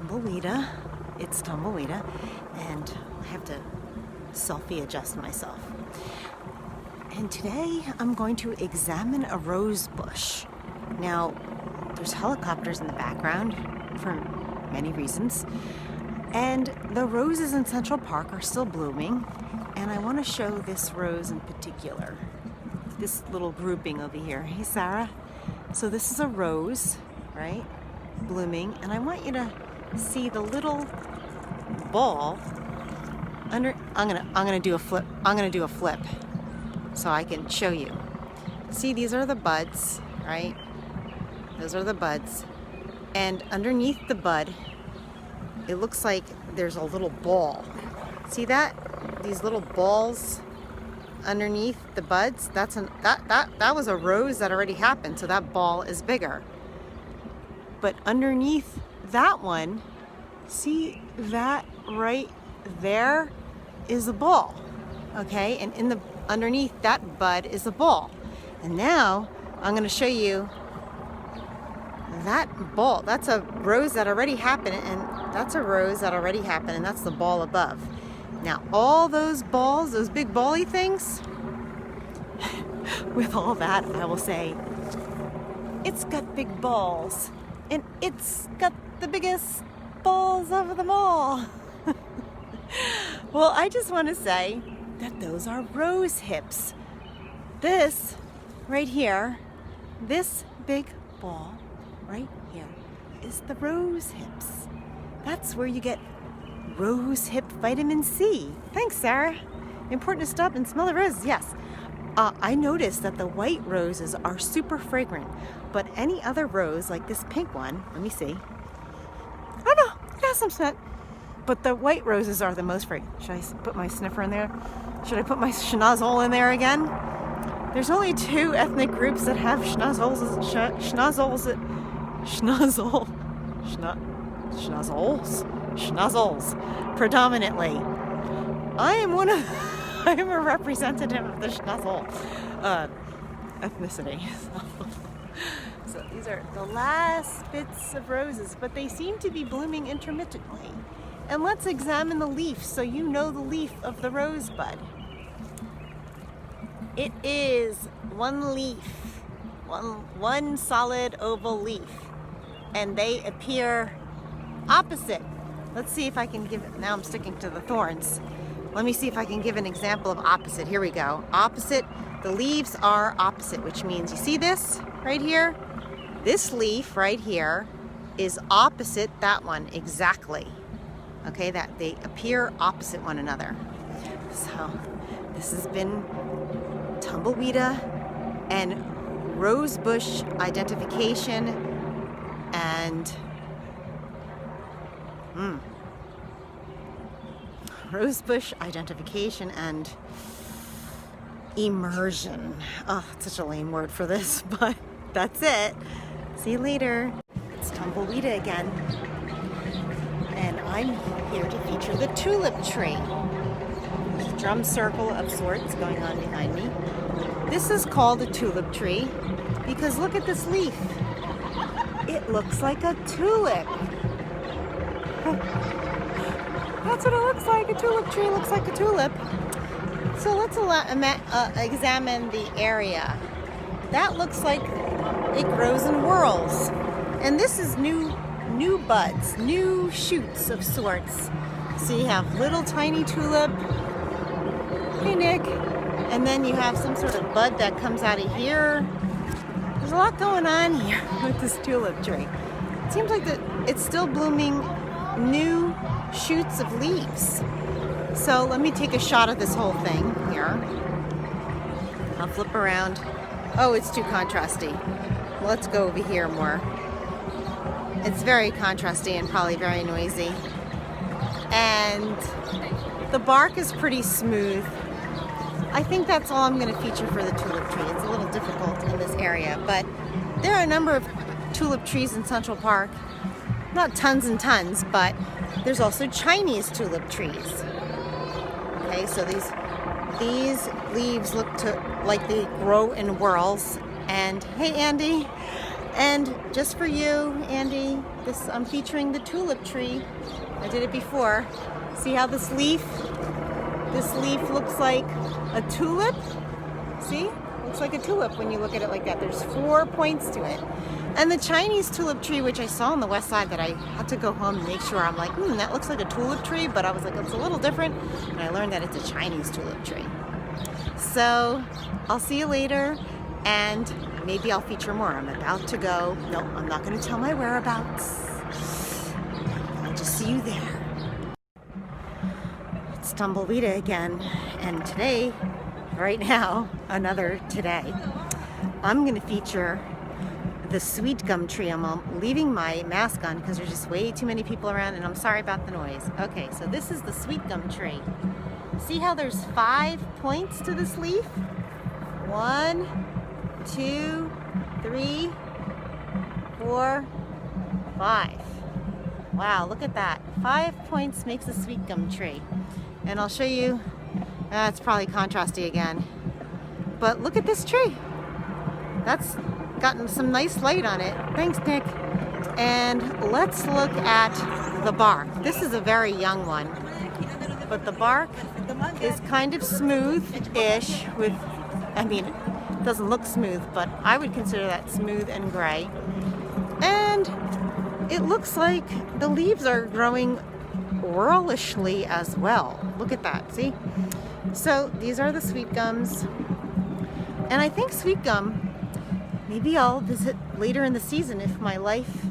Tumbleweeda. It's Tumbleweeda, and I have to selfie adjust myself. And today I'm going to examine a rose bush. Now, there's helicopters in the background for many reasons, and the roses in Central Park are still blooming, and I want to show this rose in particular. This little grouping over here. Hey, Sarah. So this is a rose, right? Blooming, and I want you to see the little ball under. I'm gonna do a flip. I'm gonna do a flip so I can show you. See, these are the buds, right? Those are the buds, and underneath the bud, it looks like there's a little ball. See that? These little balls underneath the buds. That was a rose that already happened, so that ball is bigger. But underneath that one, see that right there is a ball, okay? And in the underneath that bud is a ball. And now I'm going to show you that ball. That's a rose that already happened, and that's a rose that already happened, and that's the ball above. Now all those balls, those big bally things, with all that, I will say, it's got big balls. And it's got the biggest balls of them all. Well, I just want to say that those are rose hips. This right here, this big ball right here is the rose hips. That's where you get rose hip vitamin C. Thanks, Sarah. Important to stop and smell the roses. Yes. I noticed that the white roses are super fragrant, but any other rose, like this pink one, let me see. I don't know, it has some scent, but the white roses are the most fragrant. Should I put my sniffer in there? Should I put my schnozzle in there again? There's only 2 ethnic groups that have schnozzles predominantly. I am a representative of the schnozzle ethnicity. So these are the last bits of roses, but they seem to be blooming intermittently. And let's examine the leaf so you know the leaf of the rosebud. It is one leaf, one solid oval leaf, and they appear opposite. Let's see if I can give it. Now I'm sticking to the thorns. Let me see if I can give an example of opposite. Here we go. Opposite. The leaves are opposite, which means, you see this right here? This leaf right here is opposite that one exactly. Okay, that they appear opposite one another. So this has been Tumbleweeda and rosebush identification and rosebush identification and immersion. Oh, it's such a lame word for this, but that's it. See you later. It's Tumbleweeda again. And I'm here to feature the Tulip Tree. There's a drum circle of sorts going on behind me. This is called a tulip tree because look at this leaf. It looks like a tulip. That's what it looks like. A tulip tree looks like a tulip. So let's examine the area. That looks like it grows in whorls. And this is new buds, new shoots of sorts. So you have little tiny tulip. Hey, Nick. And then you have some sort of bud that comes out of here. There's a lot going on here with this tulip tree. It seems like it's still blooming new shoots of leaves. So let me take a shot of this whole thing here. I'll flip around. Oh, it's too contrasty. Let's go over here more. It's very contrasty and probably very noisy. And the bark is pretty smooth. I think that's all I'm going to feature for the tulip tree. It's a little difficult in this area, but there are a number of tulip trees in Central Park. Not tons and tons, but there's also Chinese tulip trees. Okay, so these leaves look like they grow in whorls. And hey, Andy, and just for you, Andy, I'm featuring the tulip tree. I did it before. See how this leaf looks like a tulip? See? Looks like a tulip when you look at it like that. There's 4 points to it. And the Chinese tulip tree, which I saw on the west side that I had to go home and make sure, I'm like, that looks like a tulip tree, but I was like, it's a little different. And I learned that it's a Chinese tulip tree. So I'll see you later, and maybe I'll feature more. I'm about to go. No, I'm not going to tell my whereabouts. I'll just see you there. It's Tumbleweeda again, and today, right now, another today, I'm going to feature the Sweetgum tree. I'm leaving my mask on because there's just way too many people around, and I'm sorry about the noise. Okay, so this is the Sweetgum tree. See how there's 5 points to this leaf? 1, 2, 3, 4, 5. Wow, look at that. 5 points makes a Sweetgum tree. And I'll show you, it's probably contrasty again. But look at this tree. That's gotten some nice light on it. Thanks, Nick. And let's look at the bark. This is a very young one. But the bark is kind of smooth-ish with, it doesn't look smooth, but I would consider that smooth and gray. And it looks like the leaves are growing oralishly as well. Look at that, see? So these are the Sweetgums. And I think Sweetgum, maybe I'll visit later in the season if my life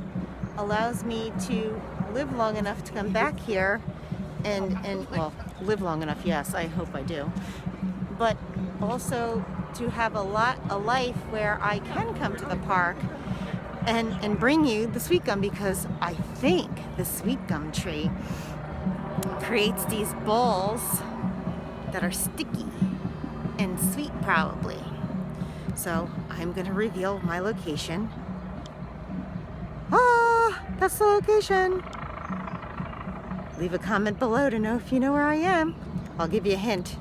allows me to live long enough to come back here and well, live long enough, yes, I hope I do. But also to have a life where I can come to the park and bring you the Sweetgum, because I think the Sweetgum tree creates these balls that are sticky and sweet probably. So I'm going to reveal my location. That's the location. Leave a comment below to know if you know where I am. I'll give you a hint.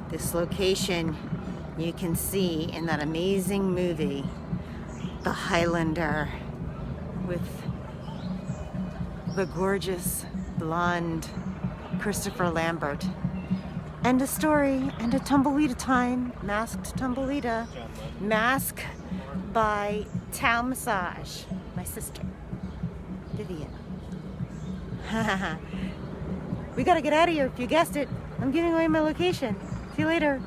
This location you can see in that amazing movie, The Highlander, with the gorgeous blonde Christopher Lambert. And a story and a Tumbleweeda time. Masked Tumbleweeda. Mask by Tao Massage. My sister, Vivian. We gotta get out of here if you guessed it. I'm giving away my location. See you later.